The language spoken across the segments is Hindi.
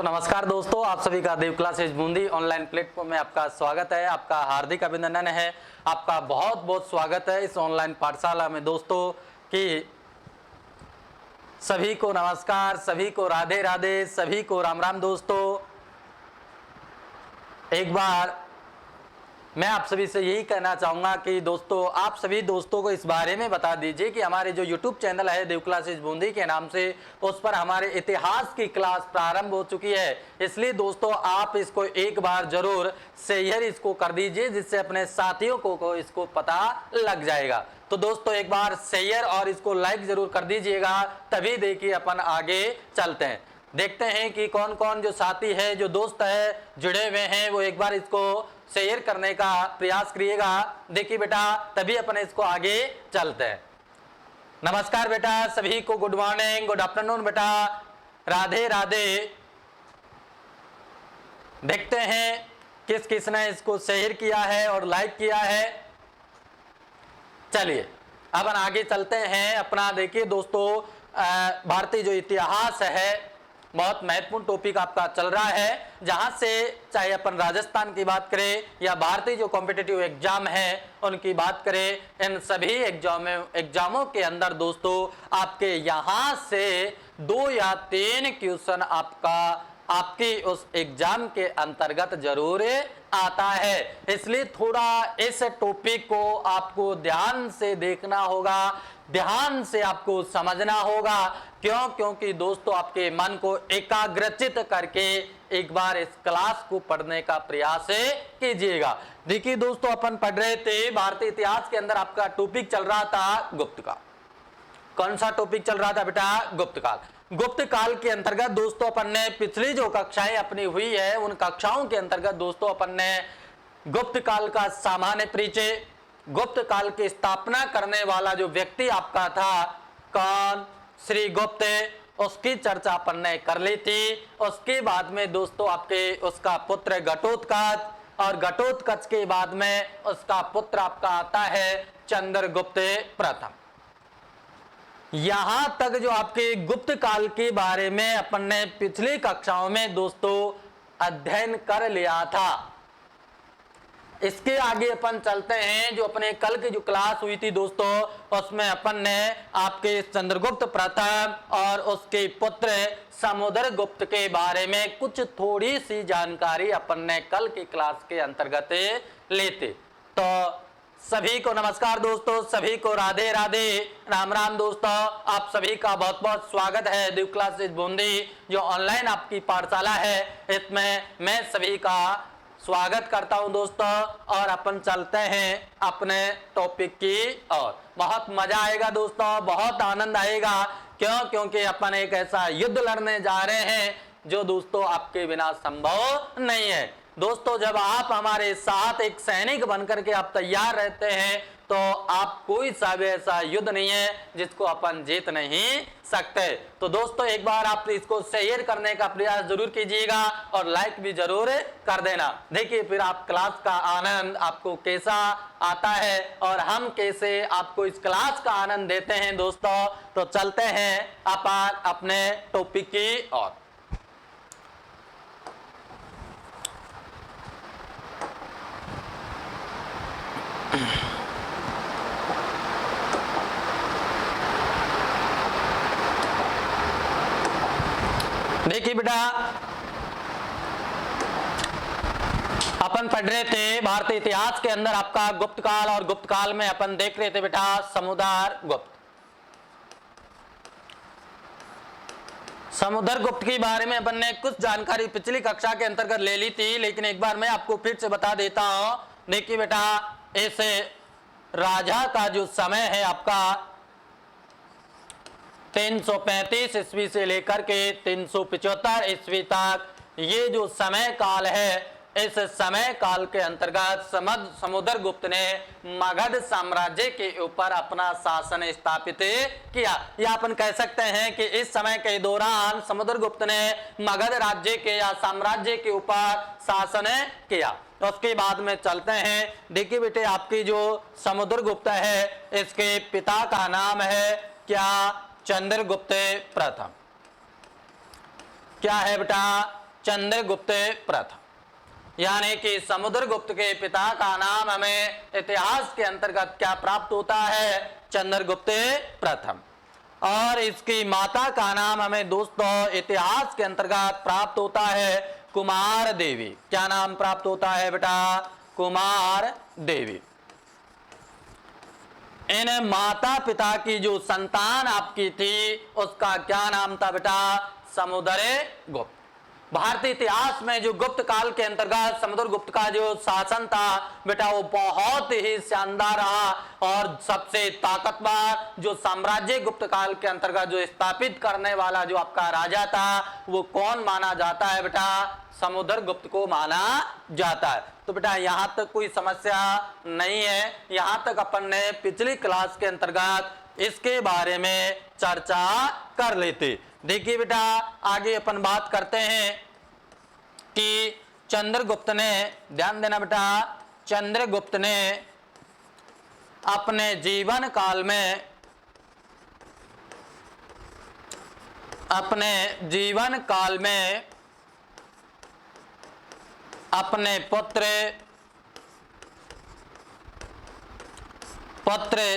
तो नमस्कार दोस्तों, आप सभी का देव क्लासेज बूंदी ऑनलाइन प्लेटफॉर्म में आपका स्वागत है। आपका हार्दिक अभिनंदन है, आपका बहुत बहुत स्वागत है इस ऑनलाइन पाठशाला में दोस्तों। कि सभी को नमस्कार, सभी को राधे राधे, सभी को राम राम दोस्तों। एक बार मैं आप सभी से यही कहना चाहूँगा कि दोस्तों आप सभी दोस्तों को इस बारे में बता दीजिए कि हमारे जो YouTube चैनल है देव क्लासेज बूंदी के नाम से, उस पर हमारे इतिहास की क्लास प्रारंभ हो चुकी है। इसलिए दोस्तों आप इसको एक बार जरूर शेयर इसको कर दीजिए, जिससे अपने साथियों को इसको पता लग जाएगा। तो दोस्तों एक बार शेयर और इसको लाइक जरूर कर दीजिएगा, तभी देखिए अपन आगे चलते हैं। देखते हैं कि कौन कौन जो साथी है, जो दोस्त है जुड़े हुए हैं, वो एक बार इसको शेयर करने का प्रयास करिएगा। देखिए बेटा, तभी अपन इसको आगे चलते हैं। नमस्कार बेटा सभी को, गुड मॉर्निंग, गुड आफ्टरनून बेटा, राधे राधे। देखते हैं किस किसने इसको शेयर किया है और लाइक किया है। चलिए अपन आगे चलते हैं अपना। देखिए दोस्तों, भारतीय जो इतिहास है, बहुत महत्वपूर्ण टॉपिक आपका चल रहा है, जहां से चाहे अपन राजस्थान की बात करें या भारतीय जो कॉम्पिटिटिव एग्जाम है उनकी बात करें, इन सभी एग्जामों के अंदर दोस्तों आपके यहां से 2 या 3 क्वेश्चन आपकी उस एग्जाम के अंतर्गत जरूर आता है। इसलिए थोड़ा इस टॉपिक को आपको ध्यान से देखना होगा, ध्यान से आपको समझना होगा। क्यों? क्योंकि दोस्तों आपके मन को एकाग्रचित करके एक बार इस क्लास को पढ़ने का प्रयास कीजिएगा। देखिए दोस्तों, अपन पढ़ रहे थे भारतीय इतिहास के अंदर, आपका टॉपिक चल रहा था गुप्त काल। कौन सा टॉपिक चल रहा था बेटा? गुप्त काल। गुप्त काल के अंतर्गत दोस्तों अपन ने पिछली जो कक्षाएं अपनी हुई है, उन कक्षाओं के अंतर्गत दोस्तों अपन ने गुप्त काल का सामान्य परिचय, गुप्त काल की स्थापना करने वाला जो व्यक्ति आपका था कौन, श्री गुप्त, उसकी चर्चा अपन ने कर ली थी। उसके बाद में दोस्तों आपके उसका पुत्र घटोत्कच, और घटोत्कच के बाद में उसका पुत्र आपका आता है चंद्रगुप्त प्रथम। यहां तक जो आपके गुप्त काल के बारे में अपन ने पिछली कक्षाओं में दोस्तों अध्ययन कर लिया था। इसके आगे अपन चलते हैं। जो अपने कल की जो क्लास हुई थी दोस्तों, उसमें अपन ने आपके चंद्रगुप्त प्रथम और उसके पुत्र समुद्रगुप्त के बारे में कुछ थोड़ी सी जानकारी अपन ने कल की क्लास के अंतर्गत ली थी। तो सभी को नमस्कार दोस्तों, सभी को राधे राधे, राम राम दोस्तों। आप सभी का बहुत बहुत स्वागत है देव क्लासेज बूंदी जो ऑनलाइन आपकी पाठशाला है, इसमें मैं सभी का स्वागत करता हूं दोस्तों। और अपन चलते हैं अपने टॉपिक की ओर। बहुत मजा आएगा दोस्तों, बहुत आनंद आएगा। क्यों? क्योंकि अपन एक ऐसा युद्ध लड़ने जा रहे हैं जो दोस्तों आपके बिना संभव नहीं है। दोस्तों जब आप हमारे साथ एक सैनिक बनकर के आप तैयार रहते हैं, तो आप कोई सा भी ऐसा युद्ध नहीं है जिसको अपन जीत नहीं सकते। तो दोस्तों एक बार आप इसको शेयर करने का प्रयास जरूर कीजिएगा और लाइक भी जरूर कर देना। देखिए फिर आप क्लास का आनंद आपको कैसा आता है और हम कैसे आपको इस क्लास का आनंद देते हैं दोस्तों। तो चलते हैं अपन अपने टॉपिक की ओर। देखिए बेटा, अपन पढ़ रहे थे भारतीय इतिहास के अंदर आपका गुप्त काल, और गुप्त काल में अपन देख रहे थे बेटा समुद्रगुप्त। समुद्रगुप्त के बारे में अपन ने कुछ जानकारी पिछली कक्षा के अंतर्गत ले ली थी, लेकिन एक बार मैं आपको फिर से बता देता हूं। देखिए बेटा, इस राजा का जो समय है आपका 335 ईस्वी से लेकर के 375 ईस्वी तक, ये जो समय काल है, इस समय काल के अंतर्गत समुद्रगुप्त ने मगध साम्राज्य के ऊपर अपना शासन स्थापित किया। या अपन कह सकते हैं कि इस समय के दौरान समुद्रगुप्त ने मगध राज्य के या साम्राज्य के ऊपर शासन किया। तो उसके बाद में चलते हैं। देखिए बेटे, आपकी जो समुद्रगुप्त है, इसके पिता का नाम है क्या? चंद्रगुप्त प्रथम। क्या है बेटा? चंद्रगुप्त प्रथम, यानी कि समुद्रगुप्त के पिता का नाम हमें इतिहास के अंतर्गत क्या प्राप्त होता है, चंद्रगुप्त प्रथम। और इसकी माता का नाम हमें दोस्तों इतिहास के अंतर्गत प्राप्त होता है कुमार देवी। क्या नाम प्राप्त होता है बेटा, कुमार देवी। इन माता पिता की जो संतान आपकी थी उसका क्या नाम था बेटा, समुद्रगुप्त। भारतीय इतिहास में जो गुप्त काल के अंतर्गत समुद्रगुप्त का जो शासन था बेटा वो बहुत ही शानदार रहा, और सबसे ताकतवर जो साम्राज्य गुप्त काल के अंतर्गत जो स्थापित करने वाला जो आपका राजा था वो कौन माना जाता है बेटा, समुद्रगुप्त को माना जाता है। तो बेटा यहां तक कोई समस्या नहीं है, यहां तक अपन ने पिछली क्लास के अंतर्गत इसके बारे में चर्चा कर लेते। देखिए बेटा आगे अपन बात करते हैं कि चंद्रगुप्त ने, ध्यान देना बेटा, चंद्रगुप्त ने अपने जीवन काल में अपने पुत्र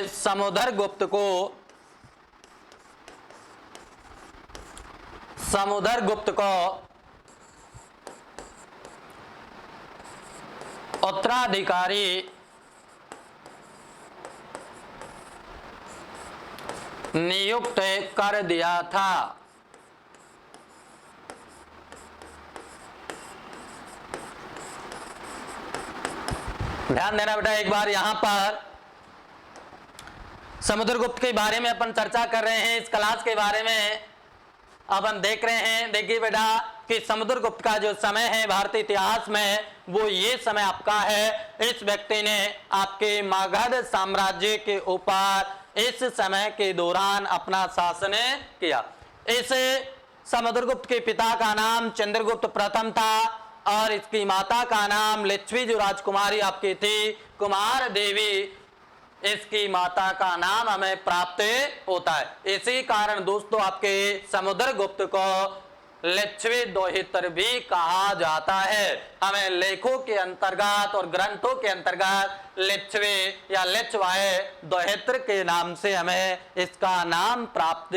समुद्रगुप्त को उत्तराधिकारी नियुक्त कर दिया था। ध्यान देना बेटा, एक बार यहां पर समुद्रगुप्त के बारे में अपन चर्चा कर रहे हैं, इस क्लास के बारे में अपन देख रहे हैं। देखिए बेटा कि समुद्रगुप्त का जो समय है भारतीय इतिहास में वो ये समय आपका है, इस व्यक्ति ने आपके मगध साम्राज्य के ऊपर इस समय के दौरान अपना शासन किया। इस समुद्रगुप्त के पिता का नाम चंद्रगुप्त प्रथम था और इसकी माता का नाम लिच्छवी जो राजकुमारी आपकी थी कुमार देवी, इसकी माता का नाम हमें प्राप्त होता है। इसी कारण दोस्तों आपके समुद्रगुप्त को लिच्छवी दोहित्र भी कहा जाता है। हमें लेखों के अंतर्गत और ग्रंथों के अंतर्गत लिच्छवी या लिच्छवाय दोहित्र के नाम से हमें इसका नाम प्राप्त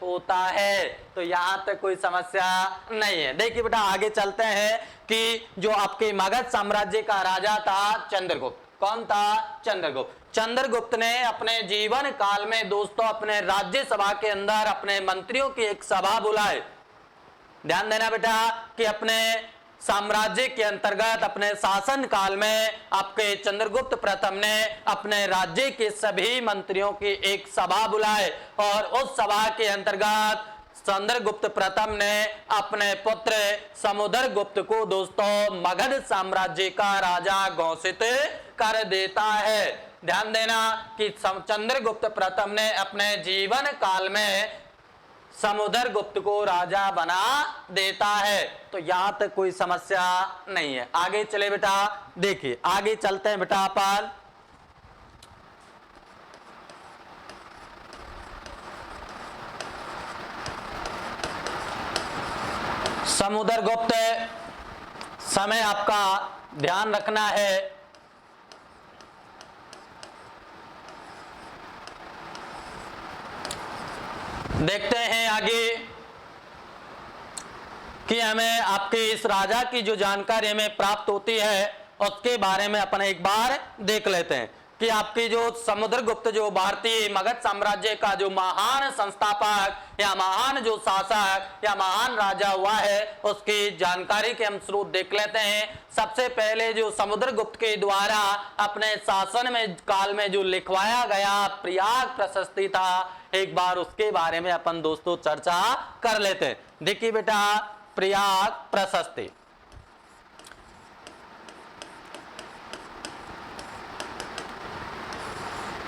होता है। तो यहाँ तक कोई समस्या नहीं है। देखिए बेटा आगे चलते हैं कि जो आपके मगध साम्राज्य का राजा था चंद्रगुप्त, कौन था, चंद्रगुप्त। चंद्रगुप्त ने अपने जीवन काल में दोस्तों अपने राज्यसभा के अंदर अपने मंत्रियों की एक सभा बुलाए। ध्यान देना बेटा कि अपने साम्राज्य के अंतर्गत अपने शासन काल में आपके चंद्रगुप्त प्रथम ने अपने राज्य के सभी मंत्रियों की एक सभा बुलाए और उस सभा के अंतर्गत चंद्रगुप्त प्रथम ने अपने पुत्र समुद्रगुप्त को दोस्तों मगध साम्राज्य का राजा घोषित कर देता है। ध्यान देना कि चंद्रगुप्त प्रथम ने अपने जीवन काल में समुद्रगुप्त को राजा बना देता है। तो यहां तक कोई समस्या नहीं है। आगे चले बेटा, देखिए आगे चलते हैं बेटा अपन समुद्रगुप्त समय आपका ध्यान रखना है। देखते हैं आगे कि हमें आपके इस राजा की जो जानकारी हमें प्राप्त होती है उसके बारे में अपन एक बार देख लेते हैं कि आपकी जो समुद्रगुप्त जो भारतीय मगध साम्राज्य का जो महान संस्थापक या महान जो शासक या महान राजा हुआ है उसकी जानकारी के हम स्रोत देख लेते हैं। सबसे पहले जो समुद्रगुप्त के द्वारा अपने शासन में काल में जो लिखवाया गया प्रयाग प्रशस्ति था, एक बार उसके बारे में अपन दोस्तों चर्चा कर लेते हैं। देखिए बेटा प्रयाग प्रशस्ति,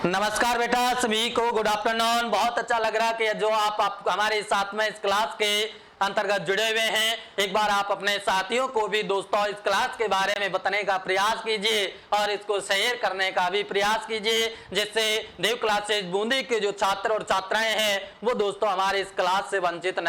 नमस्कार बेटा सभी को, गुड आफ्टरनून। बहुत अच्छा लग रहा है कि जो आप हमारे साथ में इस क्लास के अंतर्गत जुड़े हुए हैं, एक बार आप अपने साथियों को भी दोस्तों इस क्लास के बारे में बताने का प्रयास कीजिए और इसको शेयर करने का भी प्रयास कीजिए, जिससे देव क्लासेस बूंदी के जो छात्र और छात्राएं हैं वो दोस्तों हमारे इस क्लास से वंचित न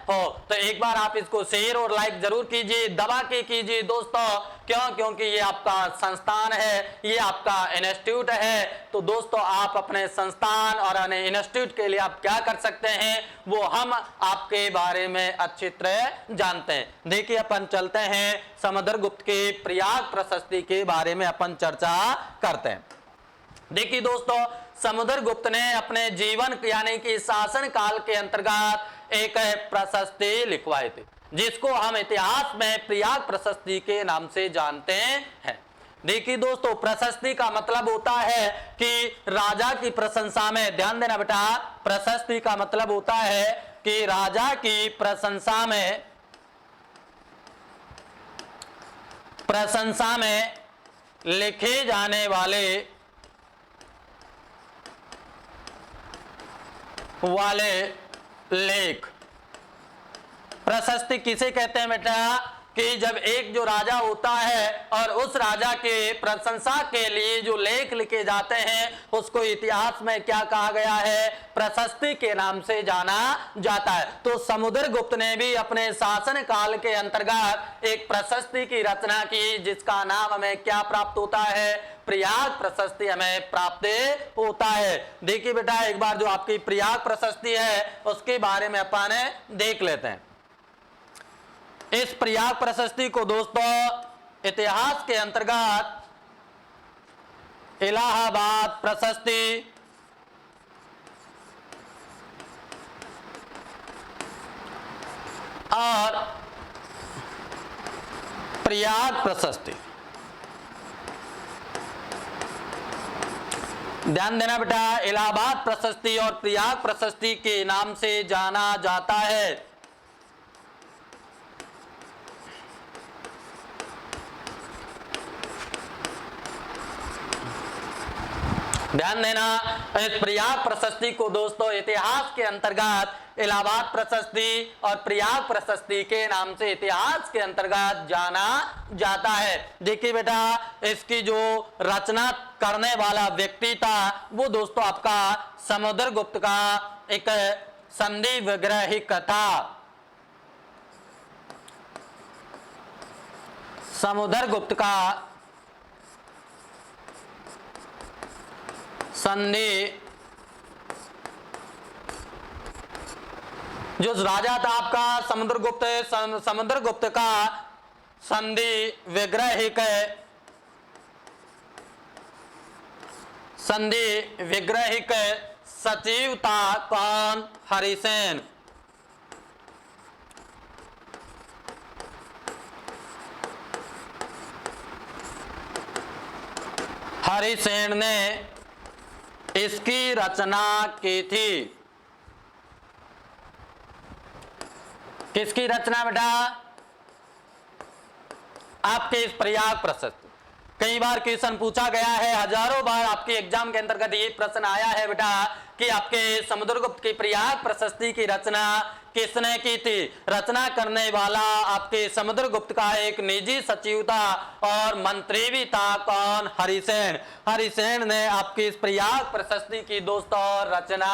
हो। तो एक बार आप इसको शेयर और लाइक जरूर कीजिए, दबा के कीजिए दोस्तों। क्यों? क्योंकि ये आपका संस्थान है, ये आपका इंस्टीट्यूट है। तो दोस्तों आप अपने संस्थान और अपने इंस्टीट्यूट के लिए आप क्या कर सकते हैं वो हम आपके बारे में अच्छी तरह जानते हैं। देखिए अपन चलते हैं समुद्रगुप्त के प्रयाग प्रशस्ति के बारे में अपन चर्चा करते हैं। देखिए दोस्तों समुद्रगुप्त ने अपने जीवन यानी कि शासन काल के अंतर्गत एक प्रशस्ति लिखवाई थी, जिसको हम इतिहास में प्रयाग प्रशस्ति के नाम से जानते हैं। देखिए दोस्तों प्रशस्ति का मतलब होता है कि राजा की प्रशंसा में, ध्यान देना बेटा, प्रशस्ति का मतलब होता है कि राजा की प्रशंसा में लिखे जाने वाले लेख। प्रशस्ति किसे कहते हैं बेटा? कि जब एक जो राजा होता है और उस राजा के प्रशंसा के लिए जो लेख लिखे जाते हैं उसको इतिहास में क्या कहा गया है? प्रशस्ति के नाम से जाना जाता है। तो समुद्रगुप्त ने भी अपने शासन काल के अंतर्गत एक प्रशस्ति की रचना की, जिसका नाम हमें क्या प्राप्त होता है? प्रयाग प्रशस्ति हमें प्राप्त होता है। देखिए बेटा एक बार जो आपकी प्रयाग प्रशस्ति है उसके बारे में अपन देख लेते हैं। इस प्रयाग प्रशस्ति को दोस्तों इतिहास के अंतर्गत इलाहाबाद प्रशस्ति और प्रयाग प्रशस्ति, ध्यान देना बेटा, इलाहाबाद प्रशस्ति और प्रयाग प्रशस्ति के नाम से जाना जाता है। ध्यान देना, इस प्रयाग प्रशस्ति को दोस्तों इतिहास के अंतर्गत इलाहाबाद प्रशस्ति और प्रयाग प्रशस्ति के नाम से इतिहास के अंतर्गत जाना जाता है। देखिए बेटा इसकी जो रचना करने वाला व्यक्ति था वो दोस्तों आपका समुद्रगुप्त का एक संधि विग्रहिक था। समुद्रगुप्त का संधि, जो राजा था आपका समुद्रगुप्त का संधि विग्रहिक सचिव था कौन? हरिसेन। हरिसेन ने इसकी रचना की थी। किसकी रचना बेटा? आपके इस प्रयाग प्रशस्ति। कई बार क्वेश्चन पूछा गया है, हजारों बार आपके एग्जाम के अंतर्गत ये प्रश्न आया है बेटा कि आपके समुद्रगुप्त की प्रयाग प्रशस्ति की रचना किसने की थी? रचना करने वाला आपके समुद्रगुप्त का एक निजी सचिव था और मंत्री भी था कौन? हरिसेन। हरिसेन ने आपकी इस प्रयाग प्रशस्ति की दोस्तों रचना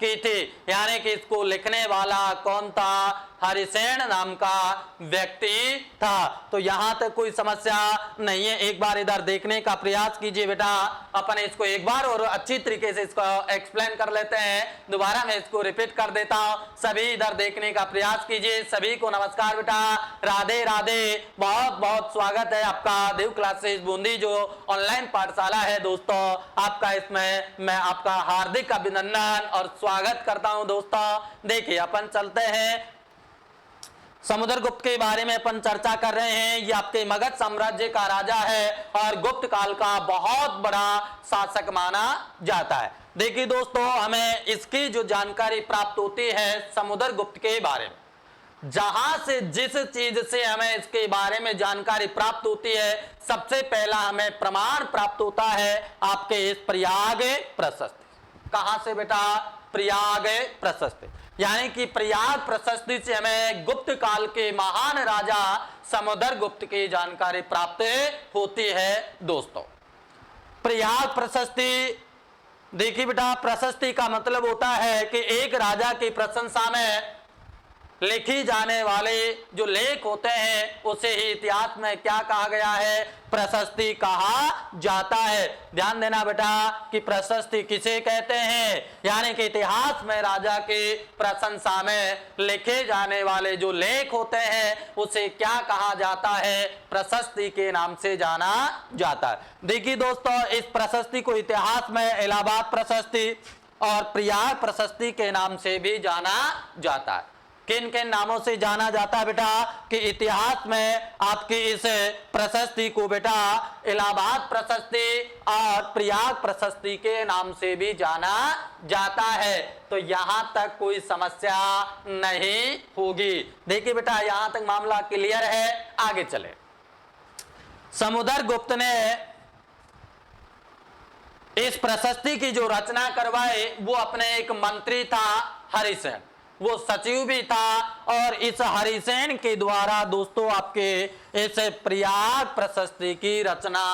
की थी, यानी कि इसको लिखने वाला कौन था? हरिसेन नाम का व्यक्ति था। तो यहां तक कोई समस्या नहीं है। एक बार इधर देखने का प्रयास कीजिए बेटा, अपन इसको एक बार और अच्छी तरीके से इसको एक्सप्लेन कर लेते हैं। दोबारा मैं इसको रिपीट कर देता हूं, सभी इधर देखने का प्रयास कीजिए। सभी को नमस्कार बेटा, राधे राधे, बहुत बहुत स्वागत है आपका देव क्लासेस बूंदी जो ऑनलाइन पाठशाला है दोस्तों। आपका इसमें मैं आपका हार्दिक अभिनंदन और स्वागत करता हूं दोस्तों। देखिए अपन चलते हैं, समुद्रगुप्त के बारे में अपन चर्चा कर रहे हैं। ये आपके मगध साम्राज्य का राजा है और गुप्त काल का बहुत बड़ा शासक माना जाता है। देखिए दोस्तों हमें इसकी जो जानकारी प्राप्त होती है समुद्रगुप्त के बारे में, जहां से जिस चीज से हमें इसके बारे में जानकारी प्राप्त होती है, सबसे पहला हमें प्रमाण प्राप्त होता है आपके इस प्रयाग प्रशस्ति। कहां से बेटा? प्रयाग प्रशस्ति। यानी कि प्रयाग प्रशस्ति से हमें गुप्त काल के महान राजा समुद्रगुप्त की जानकारी प्राप्त होती है। दोस्तों, प्रयाग प्रशस्ति, देखिए बेटा, प्रशस्ति का मतलब होता है कि एक राजा की प्रशंसा में लिखी जाने वाले जो लेख होते हैं उसे ही इतिहास में क्या कहा गया है, प्रशस्ति कहा जाता है। ध्यान देना बेटा कि प्रशस्ति किसे कहते हैं, यानी कि इतिहास में राजा के प्रशंसा में लिखे जाने वाले जो लेख होते हैं उसे क्या कहा जाता है, प्रशस्ति के नाम से जाना जाता है। देखिए दोस्तों, इस प्रशस्ति को इतिहास में इलाहाबाद प्रशस्ति और प्रयाग प्रशस्ति के नाम से भी जाना जाता है। किन किन नामों से जाना जाता है बेटा, कि इतिहास में आपकी इस प्रशस्ति को बेटा इलाहाबाद प्रशस्ति और प्रयाग प्रशस्ति के नाम से भी जाना जाता है। तो यहां तक कोई समस्या नहीं होगी। देखिए बेटा, यहां तक मामला क्लियर है। आगे चले। समुद्रगुप्त ने इस प्रशस्ति की जो रचना करवाई वो अपने एक मंत्री था हरिसेन, वो सचिव भी था, और इस हरिसेन के द्वारा दोस्तों आपके इस प्रयाग प्रशस्ति की रचना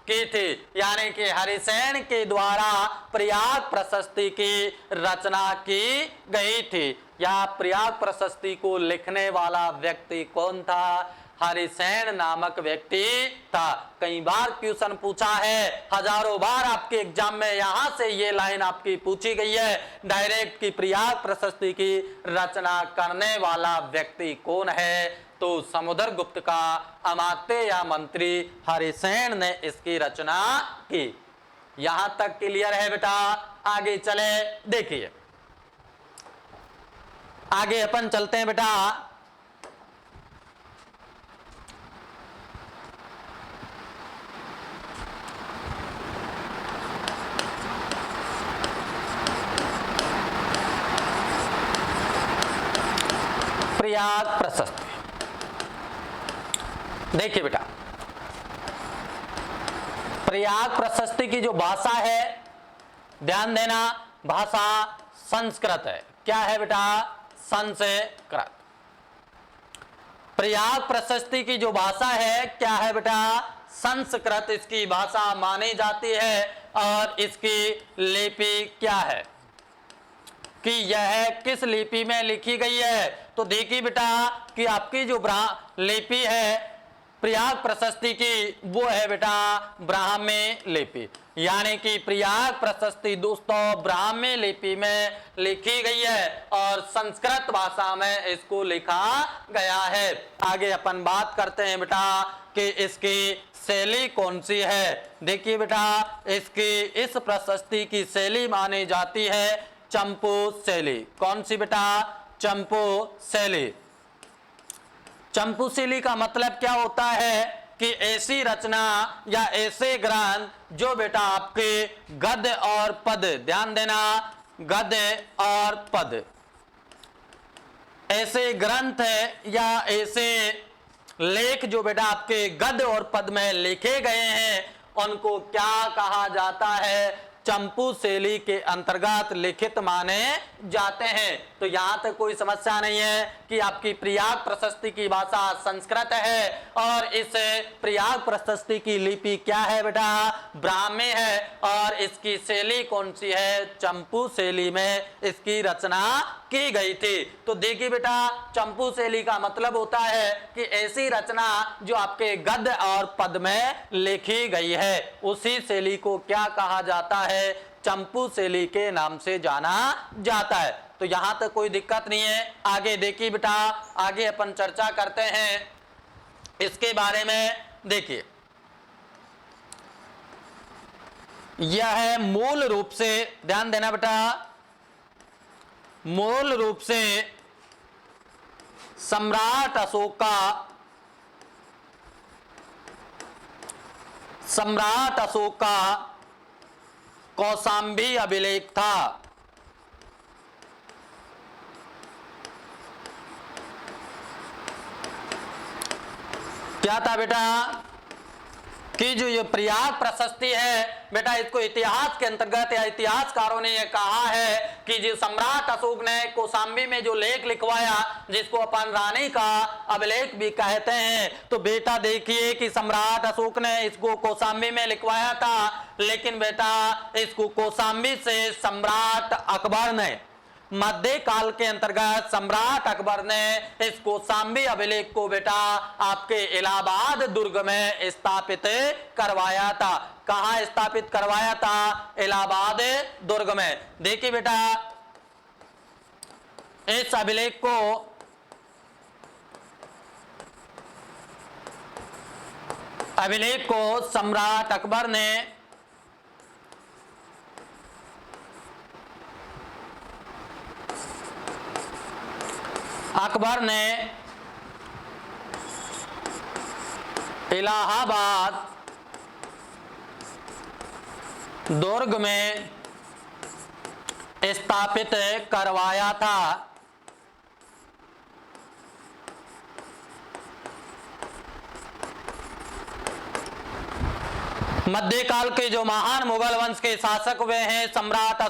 की थी। यानी कि हरिसेन के द्वारा प्रयाग प्रशस्ति की रचना की गई थी। या प्रयाग प्रशस्ति को लिखने वाला व्यक्ति कौन था, हरिसेन नामक व्यक्ति था। कई बार क्वेश्चन पूछा है, हजारों बार आपके एग्जाम में यहां से ये लाइन आपकी पूछी गई है डायरेक्ट कि प्रयाग प्रशस्ति की रचना करने वाला व्यक्ति कौन है, तो समुद्रगुप्त का अमात्य या मंत्री हरिसेन ने इसकी रचना की। यहां तक क्लियर है बेटा। आगे चले। देखिए, आगे अपन चलते हैं बेटा। प्रयाग प्रशस्ति, देखिए बेटा, प्रयाग प्रशस्ति की जो भाषा है, ध्यान देना, भाषा संस्कृत है। क्या है बेटा, संस्कृत। प्रयाग प्रशस्ति की जो भाषा है क्या है बेटा, संस्कृत इसकी भाषा मानी जाती है। और इसकी लिपि क्या है, कि यह किस लिपि में लिखी गई है, तो देखिए बेटा कि आपकी जो लिपि है प्रयाग प्रशस्ति की, वो है बेटा ब्राह्मी लिपि। यानी कि प्रयाग प्रशस्ति दोस्तों ब्राह्मी लिपि में लिखी गई है और संस्कृत भाषा में इसको लिखा गया है। आगे अपन बात करते हैं बेटा कि इसकी शैली कौन सी है। देखिए बेटा, इसकी इस प्रशस्ति की शैली मानी जाती है चंपू शैली। कौन सी बेटा, चंपू शैली। चंपू शैली का मतलब क्या होता है कि ऐसी रचना या ऐसे ग्रंथ जो बेटा आपके गद्य और पद, ध्यान देना, गद्य और पद, ऐसे ग्रंथ है या ऐसे लेख जो बेटा आपके गद्य और पद में लिखे गए हैं उनको क्या कहा जाता है, चंपू शैली के अंतर्गत लिखित माने जाते हैं। तो यहां तक कोई समस्या नहीं है कि आपकी प्रयाग प्रशस्ति की भाषा संस्कृत है और इस प्रयाग प्रशस्ति की लिपि क्या है बेटा, ब्राह्मी है, और इसकी शैली कौन सी है, चंपू शैली में इसकी रचना की गई थी। तो देखिए बेटा, चंपू शैली का मतलब होता है कि ऐसी रचना जो आपके गद्य और पद में लिखी गई है, उसी शैली को क्या कहा जाता है, चंपू शैली के नाम से जाना जाता है। तो यहां तक कोई दिक्कत नहीं है। आगे देखिए बेटा, आगे अपन चर्चा करते हैं इसके बारे में। देखिए, यह मूल रूप से, ध्यान देना बेटा, मूल रूप से सम्राट अशोक का कौशांबी अभिलेख था। क्या था बेटा कि जो ये प्रयाग प्रशस्ति है बेटा, इसको इतिहास के अंतर्गत या इतिहासकारों ने यह कहा है कि जो सम्राट अशोक ने कौशाम्बी में जो लेख लिखवाया, जिसको अपन रानी का अभिलेख भी कहते हैं, तो बेटा देखिए कि सम्राट अशोक ने इसको कौशाम्बी में लिखवाया था, लेकिन बेटा इसको कौशाम्बी से सम्राट अकबर ने मध्य काल के अंतर्गत सम्राट अकबर ने इस कौशाम्बी अभिलेख को बेटा आपके इलाहाबाद दुर्ग में स्थापित करवाया था। कहां स्थापित करवाया था? इलाहाबाद दुर्ग में। देखिए बेटा इस अभिलेख को सम्राट अकबर ने इलाहाबाद दुर्ग में स्थापित करवाया था। मध्यकाल के जो महान मुगल वंश के शासक हुए हैं सम्राट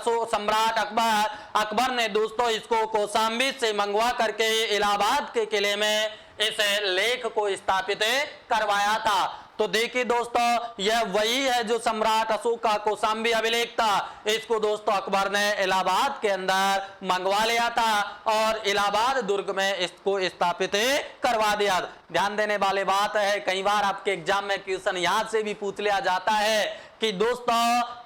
अकबर ने दोस्तों इसको कौशाम्बी से मंगवा करके इलाहाबाद के किले में इस लेख को स्थापित करवाया था। तो देखिए दोस्तों यह वही है जो सम्राट अशोक का कौशाम्बी अभिलेख था। इसको दोस्तों अकबर ने इलाहाबाद के अंदर मंगवा लिया था और इलाहाबाद दुर्ग में इसको स्थापित करवा दिया। ध्यान देने वाली बात है, कई बार आपके एग्जाम में क्वेश्चन यहां से भी पूछ लिया जाता है कि दोस्तों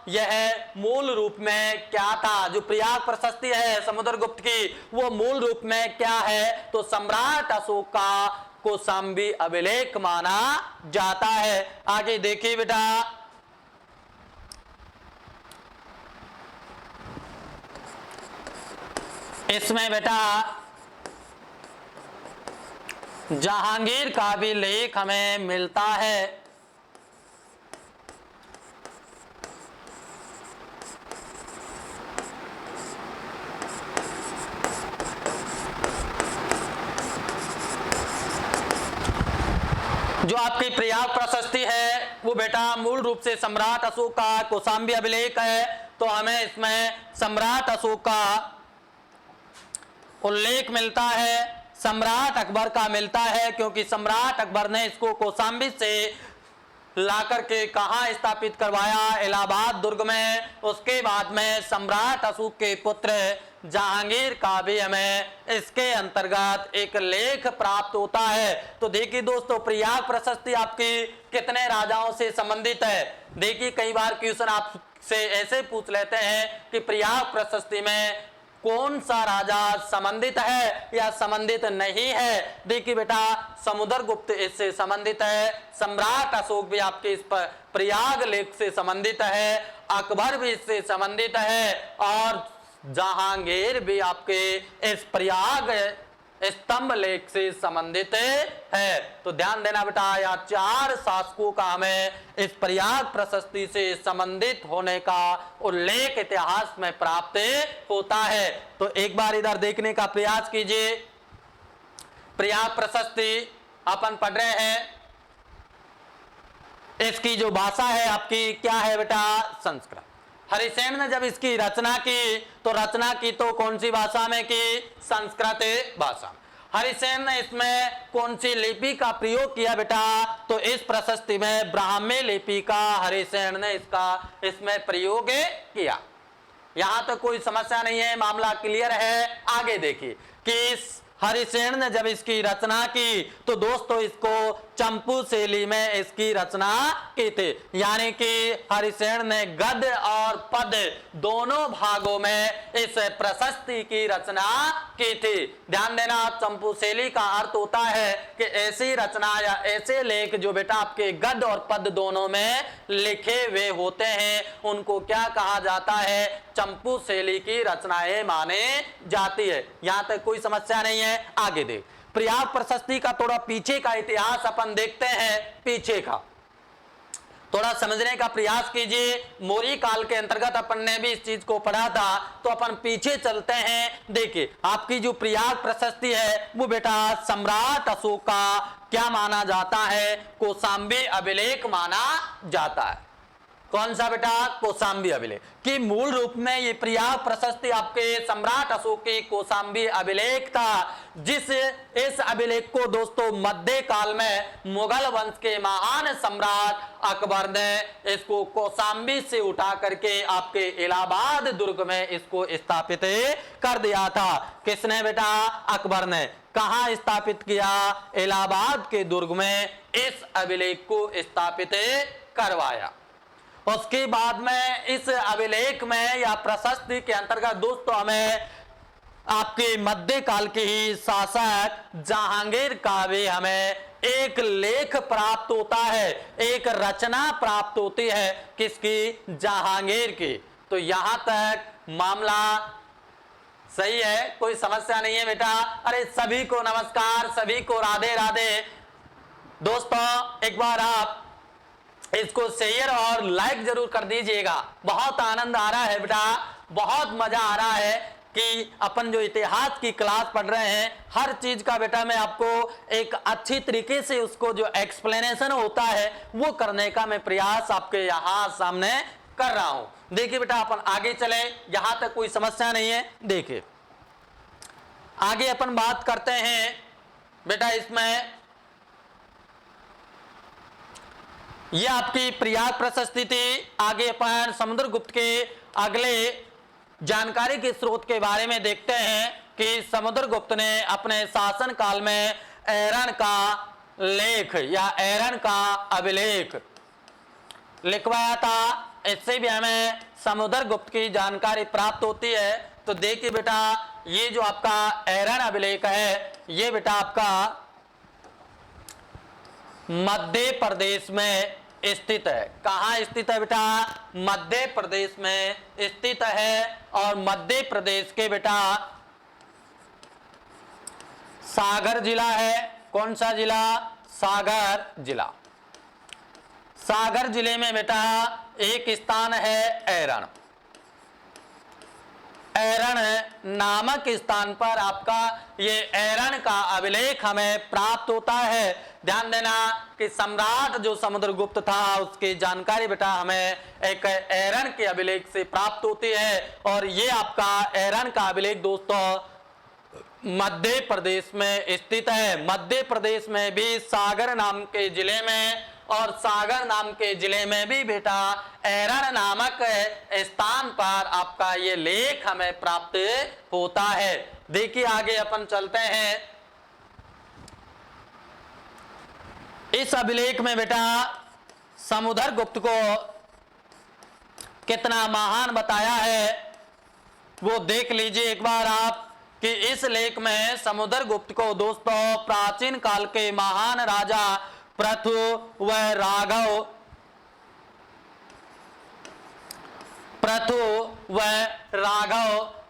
यह मूल रूप में क्या था? जो प्रयाग प्रशस्ति है समुद्रगुप्त की, वो मूल रूप में क्या है? तो सम्राट अशोक का कौशाम्बी अभिलेख माना जाता है। आगे देखिए बेटा इसमें बेटा जहांगीर का भी लेख हमें मिलता है। जो आपकी प्रयाग प्रशस्ति है वो बेटा मूल रूप से सम्राट अशोक का कौशाम्बी अभिलेख है। तो हमें इसमें सम्राट अशोक का उल्लेख मिलता है, सम्राट अकबर का मिलता है, क्योंकि सम्राट अकबर ने इसको कौशाम्बी से लाकर के कहां स्थापित करवाया? इलाहाबाद दुर्ग में। उसके बाद में सम्राट अशोक के पुत्र जहांगीर का भी हमें इसके अंतर्गत एक लेख प्राप्त होता है। तो देखिए दोस्तों प्रयाग प्रशस्ति आपकी कितने राजाओं से संबंधित है? देखिए कई बार क्वेश्चन आपसे ऐसे पूछ लेते हैं कि प्रयाग प्रशस्ति में कौन सा राजा संबंधित है या संबंधित नहीं है। देखिए बेटा समुद्रगुप्त इससे संबंधित है, सम्राट अशोक भी आपके इस प्रयाग लेख से संबंधित है, अकबर भी इससे संबंधित है और जहांगीर भी आपके इस प्रयाग स्तंभ लेख से संबंधित है। तो ध्यान देना बेटा यहाँ 4 शासकों का हमें इस प्रयाग प्रशस्ति से संबंधित होने का उल्लेख इतिहास में प्राप्त होता है। तो एक बार इधर देखने का प्रयास कीजिए। प्रयाग प्रशस्ति अपन पढ़ रहे हैं, इसकी जो भाषा है आपकी क्या है बेटा? संस्कृत। हरिसेन ने जब इसकी रचना की तो रचना की तो कौन सी भाषा में की? संस्कृत भाषा में। हरिसेन ने इसमें कौन सी लिपि का प्रयोग किया बेटा? तो इस प्रशस्ति में ब्राह्मी लिपि का हरिसेन ने इसमें प्रयोग किया। यहां तक कोई समस्या नहीं है, मामला क्लियर है। आगे देखिए कि हरिसेन ने जब इसकी रचना की तो दोस्तों इसको चंपू शैली में इसकी रचना की थी, यानी कि हरिसेन ने गद्य और पद दोनों भागों में इस प्रशस्ति की रचना की थी। ध्यान देना चंपू शैली का अर्थ होता है कि ऐसी रचना या ऐसे लेख जो बेटा आपके गद्य और पद दोनों में लिखे हुए होते हैं उनको क्या कहा जाता है? चंपू शैली की रचनाएं माने जाती है। यहां तक कोई समस्या नहीं है। आगे देख प्रयाग प्रशस्ति का थोड़ा पीछे का इतिहास अपन देखते हैं। पीछे का थोड़ा समझने का प्रयास कीजिए। मौर्य काल के अंतर्गत अपन ने भी इस चीज को पढ़ा था, तो अपन पीछे चलते हैं। देखिए आपकी जो प्रयाग प्रशस्ति है वो बेटा सम्राट अशोक का क्या माना जाता है? कौशाम्बी अभिलेख माना जाता है। कौन सा बेटा? कौशाम्बी अभिलेख। कि मूल रूप में ये प्रयाग प्रशस्ति आपके सम्राट अशोक की कौशाम्बी अभिलेख था, जिस इस अभिलेख को दोस्तों मध्य काल में मुगल वंश के महान सम्राट अकबर ने इसको कौशाम्बी से उठा करके आपके इलाहाबाद दुर्ग में इसको स्थापित कर दिया था। किसने बेटा? अकबर ने। कहां स्थापित किया? इलाहाबाद के दुर्ग में इस अभिलेख को स्थापित करवाया। उसके बाद में इस अभिलेख में या प्रशस्ति के अंतर्गत दोस्तों हमें आपके मध्य काल के ही शासक जहांगीर का भी हमें एक लेख प्राप्त होता है, एक रचना प्राप्त होती है। किसकी? जहांगीर की। तो यहां तक मामला सही है, कोई समस्या नहीं है बेटा। अरे सभी को नमस्कार, सभी को राधे राधे। दोस्तों एक बार आप इसको शेयर और लाइक जरूर कर दीजिएगा। बहुत आनंद आ रहा है बेटा, बहुत मजा आ रहा है कि अपन जो इतिहास की क्लास पढ़ रहे हैं, हर चीज का बेटा मैं आपको एक अच्छी तरीके से उसको जो एक्सप्लेनेशन होता है वो करने का मैं प्रयास आपके यहाँ सामने कर रहा हूं। देखिए बेटा अपन आगे चले, यहां तक कोई समस्या नहीं है। देखिए आगे अपन बात करते हैं बेटा, इसमें यह आपकी प्रयाग प्रशस्ति थी। आगे अपन समुद्रगुप्त के अगले जानकारी के स्रोत के बारे में देखते हैं कि समुद्रगुप्त ने अपने शासन काल में एरन का लेख या एरन का अभिलेख लिखवाया था। इससे भी हमें समुद्रगुप्त की जानकारी प्राप्त होती है। तो देखिए बेटा ये जो आपका एरन अभिलेख है, ये बेटा आपका मध्य प्रदेश में स्थित है। कहाँ स्थित है बेटा? मध्य प्रदेश में स्थित है। और मध्य प्रदेश के बेटा सागर जिला है। कौन सा जिला? सागर जिला। सागर जिले में बेटा एक स्थान है एरन। एरन नामक स्थान पर आपका ये एरन का अभिलेख हमें प्राप्त होता है। ध्यान देना कि सम्राट जो समुद्रगुप्त था उसकी जानकारी बेटा हमें एक एरन के अभिलेख से प्राप्त होती है। और ये आपका एरन का अभिलेख दोस्तों मध्य प्रदेश में स्थित है। मध्य प्रदेश में भी सागर नाम के जिले में, और सागर नाम के जिले में भी बेटा एरन नामक स्थान पर आपका ये लेख हमें प्राप्त होता है। देखिए आगे अपन चलते हैं। इस अभिलेख में बेटा समुद्रगुप्त को कितना महान बताया है वो देख लीजिए एक बार आप, कि इस लेख में समुद्रगुप्त को दोस्तों प्राचीन काल के महान राजा पृथु व राघव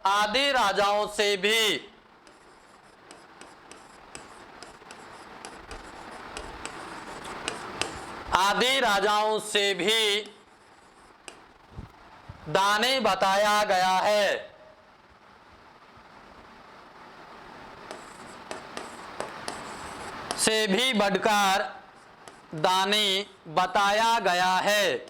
आदि राजाओं से भी दाने बताया गया है। से भी बढ़कर दाने बताया गया है।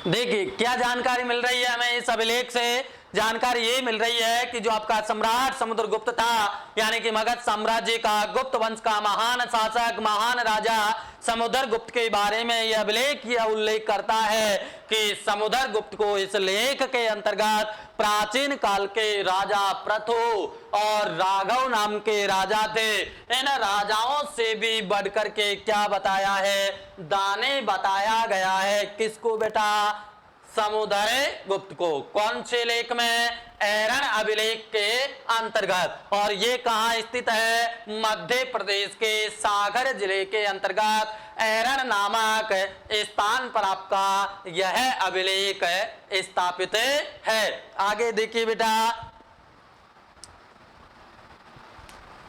देखिए क्या जानकारी मिल रही है हमें इस अभिलेख से? जानकारी ये मिल रही है कि जो आपका सम्राट समुद्रगुप्त था, यानी कि मगध साम्राज्य का गुप्त वंश का महान शासक महान राजा समुद्रगुप्त के बारे में यह अभिलेख यह उल्लेख करता है कि समुद्रगुप्त को इस लेख के अंतर्गत प्राचीन काल के राजा पृथु और राघव नाम के राजा थे, इन राजाओं से भी बढ़कर के क्या बताया है? दाने बताया गया है। किसको बेटा? समुद्रगुप्त को। कौन से लेख में? एरन अभिलेख के अंतर्गत। और ये कहाँ स्थित है? मध्य प्रदेश के सागर जिले के अंतर्गत एरन नामक स्थान पर आपका यह अभिलेख स्थापित है। आगे देखिए बेटा,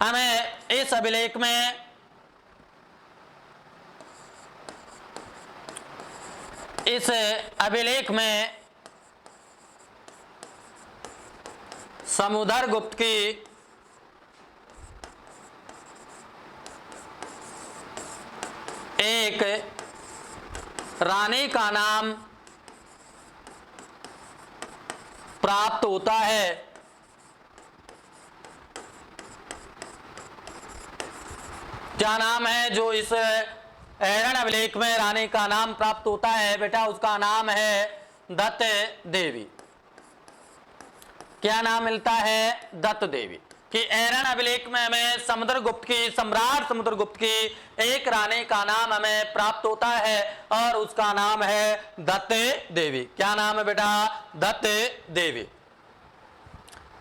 हमें इस अभिलेख में समुद्रगुप्त की एक रानी का नाम प्राप्त होता है। क्या नाम है जो इस एरन अभिलेख में रानी का नाम प्राप्त होता है बेटा? उसका नाम है दत्त देवी। क्या नाम मिलता है? दत्त देवी। कि एरन अभिलेख में हमें समुद्रगुप्त की, सम्राट समुद्रगुप्त की एक रानी का नाम हमें प्राप्त होता है और उसका नाम है दत्त देवी। क्या नाम है बेटा? दत्त देवी।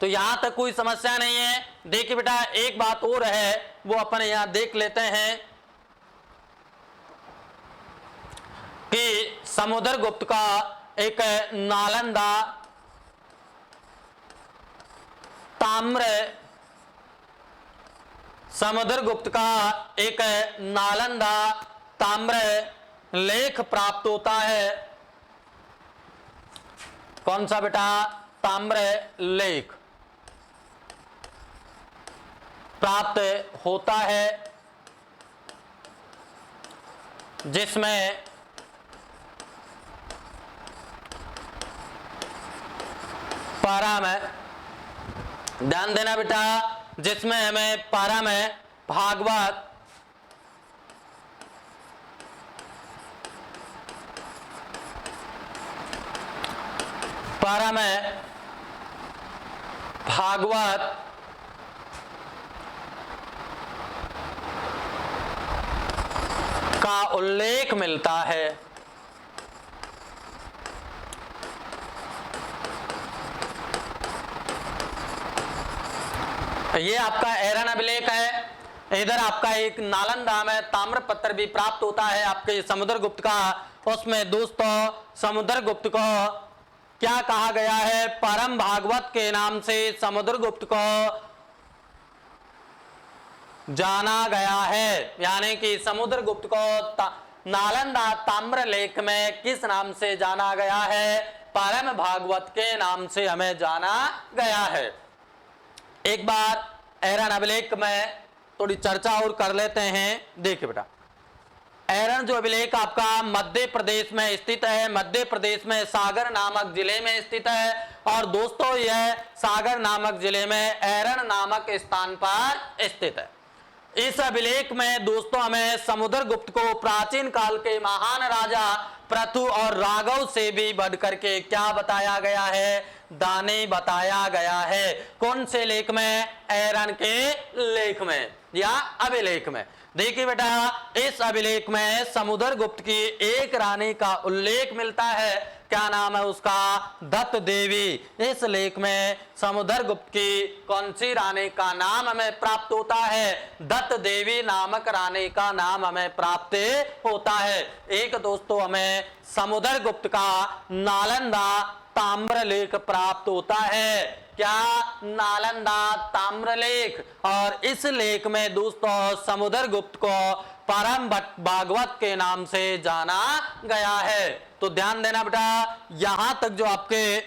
तो यहां तक कोई समस्या नहीं है। देखिए बेटा, एक बात और है, वो अपन यहां देख लेते हैं कि समुद्रगुप्त का एक नालंदा ताम्र, समुद्रगुप्त का एक नालंदा ताम्र लेख प्राप्त होता है। कौन सा बेटा? ताम्र लेख प्राप्त होता है, जिसमें पारा में, ध्यान देना बेटा, जिसमें हमें पारा में भागवत, पारा में भागवत का उल्लेख मिलता है। ये आपका एरन अभिलेख है। इधर आपका एक नालंदा में ताम्रपत्र भी प्राप्त होता है आपके समुद्रगुप्त का। उसमें दोस्तों समुद्रगुप्त को क्या कहा गया है? परम भागवत के नाम से समुद्रगुप्त को जाना गया है। यानी कि समुद्रगुप्त को नालंदा ताम्र लेख में किस नाम से जाना गया है? परम भागवत के नाम से हमें जाना गया है। एक बार एरन अभिलेख में थोड़ी चर्चा और कर लेते हैं। देखिए बेटा, एरन जो अभिलेख आपका मध्य प्रदेश में स्थित है। मध्य प्रदेश में सागर नामक जिले में स्थित है। और दोस्तों यह सागर नामक जिले में एरन नामक स्थान पर स्थित है। इस अभिलेख में दोस्तों हमें समुद्रगुप्त को प्राचीन काल के महान राजा पृथु और राघव से भी बढ़कर के क्या बताया गया है? दानी बताया गया है। कौन से लेख में? एरन के लेख में या अभिलेख में। देखिए बेटा, इस अभिलेख में समुद्रगुप्त की एक रानी का उल्लेख मिलता है। क्या नाम है उसका? दत्त देवी। इस लेख में समुद्रगुप्त की कौन सी रानी का नाम हमें प्राप्त होता है? दत्त देवी नामक रानी का नाम हमें प्राप्त होता है। एक दोस्तों हमें समुद्रगुप्त का नालंदा ताम्र लेख प्राप्त होता है। क्या? नालंदा ताम्र लेख। और इस लेख में दोस्तों समुद्रगुप्त को परम भागवत के नाम से जाना गया है। तो ध्यान देना बेटा, यहां तक जो आपके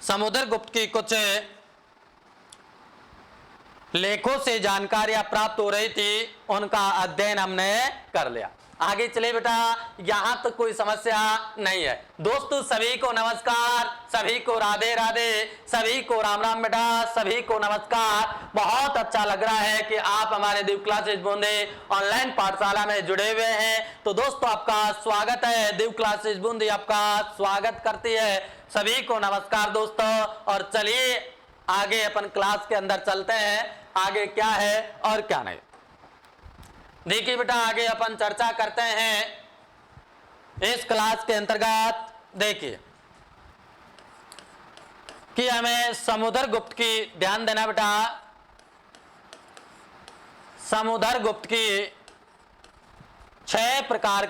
समुद्रगुप्त की कुछ लेखों से जानकारियां प्राप्त हो रही थी, उनका अध्ययन हमने कर लिया। आगे चले बेटा, यहां तक कोई समस्या नहीं है। दोस्तों सभी को नमस्कार, सभी को राधे राधे, सभी को राम राम बेटा, सभी को नमस्कार। बहुत अच्छा लग रहा है कि आप हमारे दिव्य क्लासेस बूंदे ऑनलाइन पाठशाला में जुड़े हुए हैं। तो दोस्तों आपका स्वागत है, दिव्य क्लासेस बूंदे आपका स्वागत करती है। सभी को नमस्कार दोस्तों। और चलिए आगे अपन क्लास के अंदर चलते हैं, आगे क्या है और क्या नहीं। देखिए बेटा, आगे अपन चर्चा करते हैं इस क्लास के अंतर्गत। देखिए कि हमें समुद्रगुप्त की, ध्यान देना बेटा, समुद्रगुप्त की 6 प्रकार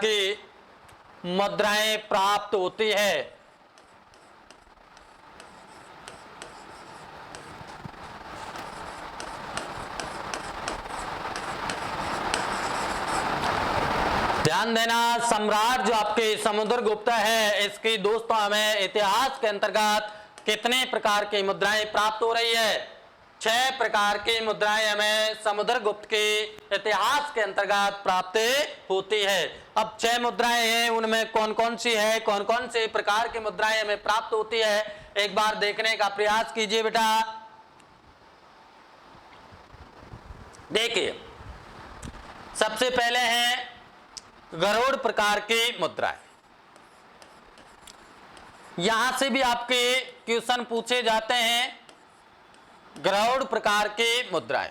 की मुद्राएं प्राप्त होती है। ध्यान देना, सम्राट जो आपके समुद्रगुप्त है, इसकी दोस्तों हमें इतिहास के अंतर्गत कितने प्रकार की मुद्राएं प्राप्त हो रही है? 6 प्रकार की मुद्राएं हमें समुद्रगुप्त के इतिहास के अंतर्गत प्राप्त होती है। अब 6 मुद्राएं हैं, उनमें कौन कौन सी है, कौन कौन से प्रकार की मुद्राएं हमें प्राप्त होती है, एक बार देखने का प्रयास कीजिए बेटा। देखिए, सबसे पहले है गरुड़ प्रकार की मुद्राएं। यहां से भी आपके क्वेश्चन पूछे जाते हैं। गरुड़ प्रकार की मुद्राएं,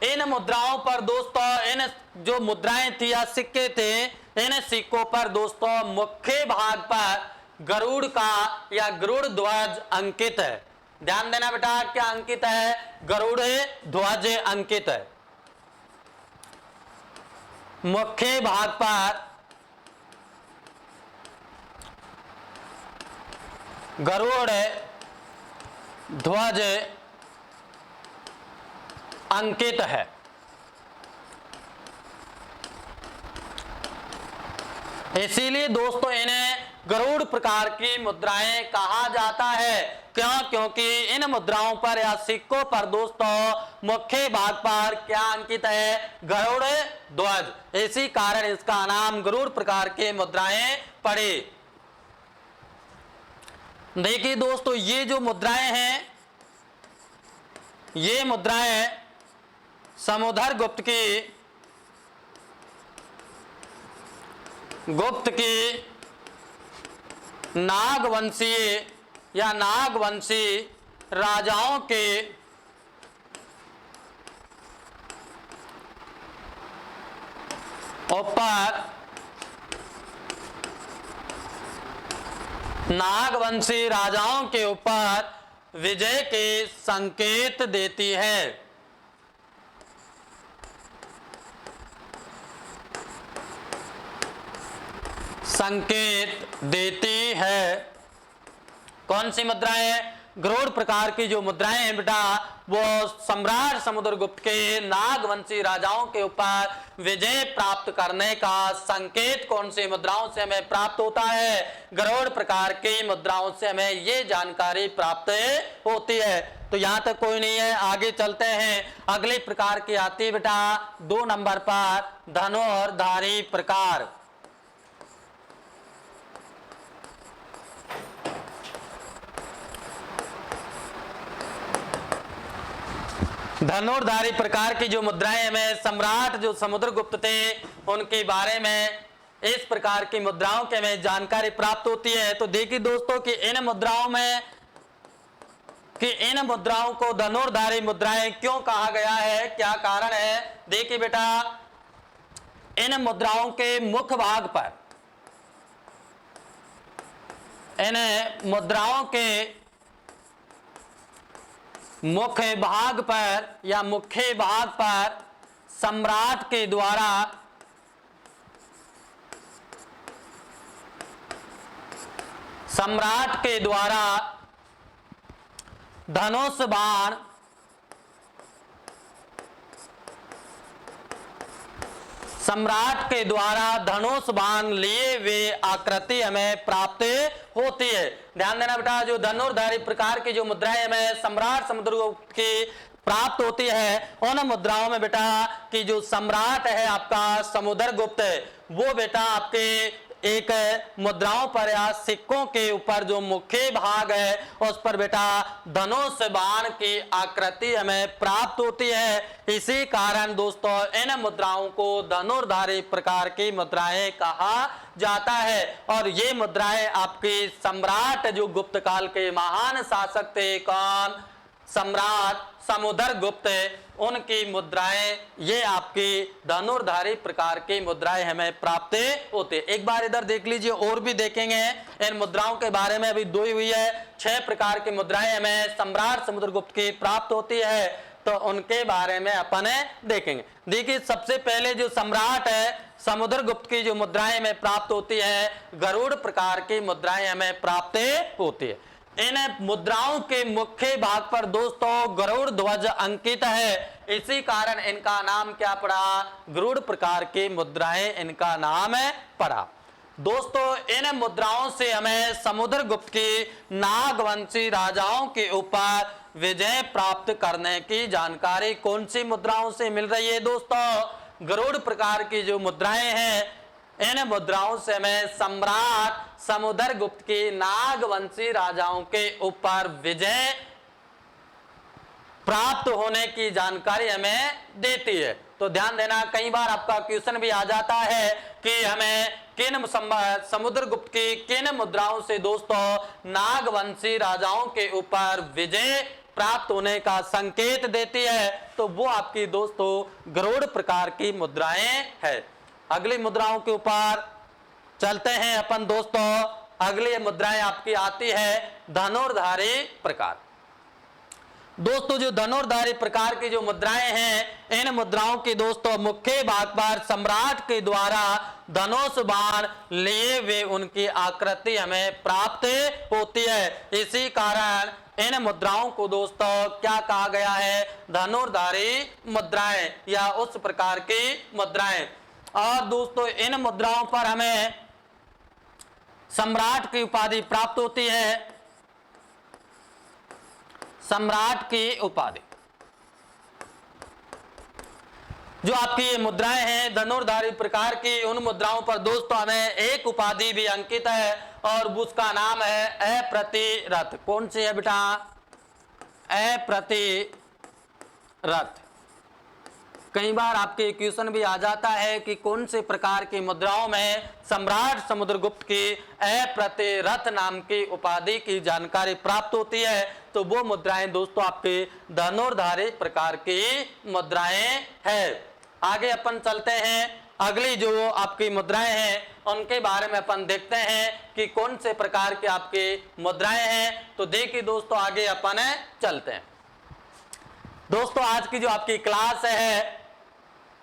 इन मुद्राओं पर दोस्तों, इन जो मुद्राएं थी या सिक्के थे, इन सिक्कों पर दोस्तों मुख्य भाग पर गरुड़ का या गरुड़ ध्वज अंकित है। ध्यान देना बेटा, क्या अंकित है? गरुड़ ध्वज अंकित है। मुख्य भाग पर गरुड़ ध्वज अंकित है। इसीलिए दोस्तों इन्हें गरुड़ प्रकार की मुद्राएं कहा जाता है। क्यों? क्योंकि इन मुद्राओं पर या सिक्कों पर दोस्तों मुख्य भाग पर क्या अंकित है? गरुड़ ध्वज। इसी कारण इसका नाम गरुड़ प्रकार की मुद्राएं पड़े। देखिए दोस्तों, ये जो मुद्राएं हैं, ये मुद्राएं समुद्रगुप्त की नागवंशीय या नागवंशी राजाओं के ऊपर, नागवंशी राजाओं के ऊपर विजय के संकेत देती है। संकेत देती है। कौन सी मुद्राएं? गरुड़ प्रकार की जो मुद्राएं हैं बेटा, वो सम्राट समुद्रगुप्त के नागवंशी राजाओं के ऊपर विजय प्राप्त करने का संकेत कौन सी मुद्राओं से हमें प्राप्त होता है? गरुड़ प्रकार की मुद्राओं से हमें ये जानकारी प्राप्त होती है। तो यहां तक कोई नहीं है, आगे चलते हैं। अगले प्रकार की आती है बेटा 2 नंबर पर धनुर्धारी प्रकार। धनुर्धारी प्रकार की जो मुद्राएं हमें सम्राट जो समुद्रगुप्त थे उनके बारे में इस प्रकार की मुद्राओं के हमें जानकारी प्राप्त होती है। तो देखिए दोस्तों कि इन मुद्राओं को धनुर्धारी मुद्राएं क्यों कहा गया है, क्या कारण है? देखिए बेटा, इन मुद्राओं के मुख्य भाग पर, इन मुद्राओं के मुख्य भाग पर या मुख्य भाग पर सम्राट के द्वारा धनुष बाण सम्राट के द्वारा धनुष बाण लिए वे आकृति हमें प्राप्त होती है। ध्यान देना बेटा, जो धनुर्धारी प्रकार की जो मुद्राएं हमें सम्राट समुद्रगुप्त की प्राप्त होती है, उन मुद्राओं में बेटा कि जो सम्राट है आपका समुद्रगुप्त, वो बेटा आपके एक मुद्राओं पर या सिक्कों के ऊपर जो मुख्य भाग है उस पर बेटा धनुष बाण की आकृति हमें प्राप्त होती है। इसी कारण दोस्तों इन मुद्राओं को धनुर्धारी प्रकार की मुद्राएं कहा जाता है। और ये मुद्राएं आपकी सम्राट जो गुप्त काल के महान शासक थे, कौन? सम्राट समुद्रगुप्त, उनकी मुद्राएं, ये आपकी धनुर्धारी प्रकार की मुद्राएं हमें प्राप्त होती है। एक बार इधर देख लीजिए, और भी देखेंगे इन मुद्राओं के बारे में। अभी 2 ही हुई है, 6 प्रकार की मुद्राएं हमें सम्राट समुद्रगुप्त की प्राप्त होती है, तो उनके बारे में अपन देखेंगे। देखिए, सबसे पहले जो सम्राट है समुद्रगुप्त की जो मुद्राएं हमें प्राप्त होती है, गरुड़ प्रकार की मुद्राएं हमें प्राप्त होती है। इन मुद्राओं के मुख्य भाग पर दोस्तों गरुड़ ध्वज अंकित है, इसी कारण इनका नाम क्या पड़ा? गरुड़ प्रकार की मुद्राएं इनका नाम पड़ा। दोस्तों इन मुद्राओं से हमें समुद्रगुप्त की नागवंशी राजाओं के ऊपर विजय प्राप्त करने की जानकारी कौन सी मुद्राओं से मिल रही है दोस्तों? गरुड़ प्रकार की जो मुद्राएं हैं, इन मुद्राओं से हमें सम्राट समुद्रगुप्त की नागवंशी राजाओं के ऊपर विजय प्राप्त होने की जानकारी हमें देती है। तो ध्यान देना, कई बार आपका क्वेश्चन भी आ जाता है कि हमें किन समुद्रगुप्त की किन मुद्राओं से दोस्तों नागवंशी राजाओं के ऊपर विजय प्राप्त होने का संकेत देती है, तो वो आपकी दोस्तों गरुड़ प्रकार की मुद्राएं है। अगली मुद्राओं के ऊपर चलते हैं अपन दोस्तों। अगली मुद्राएं आपकी आती है धनुर्धारी प्रकार। दोस्तों जो धनुर्धारी प्रकार की जो मुद्राएं हैं, इन मुद्राओं की दोस्तों मुख्य भाग पर सम्राट के द्वारा धनुष बाण लिए हुए उनकी आकृति हमें प्राप्त होती है। इसी कारण इन मुद्राओं को दोस्तों क्या कहा गया है? धनुर्धारी मुद्राएं या उस प्रकार की मुद्राएं। और दोस्तों इन मुद्राओं पर हमें सम्राट की उपाधि प्राप्त होती है, सम्राट की उपाधि। जो आपकी ये मुद्राएं हैं धनुर्धारी प्रकार की, उन मुद्राओं पर दोस्तों हमें एक उपाधि भी अंकित है और उसका नाम है अप्रतिरथ। कौन सी है बेटा? अप्रतिरथ। कई बार आपके क्वेश्चन भी आ जाता है कि कौन से प्रकार की मुद्राओं में सम्राट समुद्रगुप्त की अप्रतिरथ नाम की उपाधि की जानकारी प्राप्त होती है, तो वो मुद्राएं दोस्तों आपके धनुर्धारी प्रकार की मुद्राएं हैं। आगे अपन चलते हैं, अगली जो आपकी मुद्राएं हैं उनके बारे में अपन देखते हैं कि कौन से प्रकार के आपके मुद्राएं हैं। तो देखिए दोस्तों आगे अपन चलते हैं। दोस्तों आज की जो आपकी क्लास है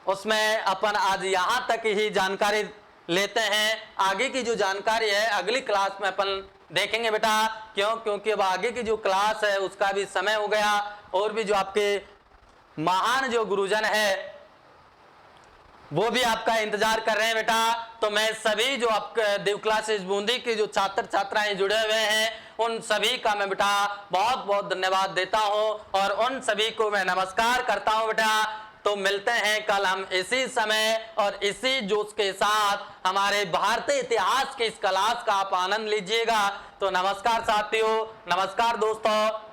उसमें अपन आज यहां तक ही जानकारी लेते हैं। आगे की जो जानकारी है अगली क्लास में अपन देखेंगे बेटा। क्यों? क्योंकि अब आगे की जो क्लास है उसका भी समय हो गया और भी जो आपके महान जो गुरुजन है वो भी आपका इंतजार कर रहे हैं बेटा। तो मैं सभी जो आपके देव क्लासेस बूंदी के जो छात्र छात्राएं जुड़े हुए हैं उन सभी का मैं बेटा बहुत बहुत धन्यवाद देता हूं और उन सभी को मैं नमस्कार करता हूं बेटा। तो मिलते हैं कल हम इसी समय और इसी जोश के साथ। हमारे भारतीय इतिहास के इस क्लास का आप आनंद लीजिएगा। तो नमस्कार साथियों, नमस्कार दोस्तों।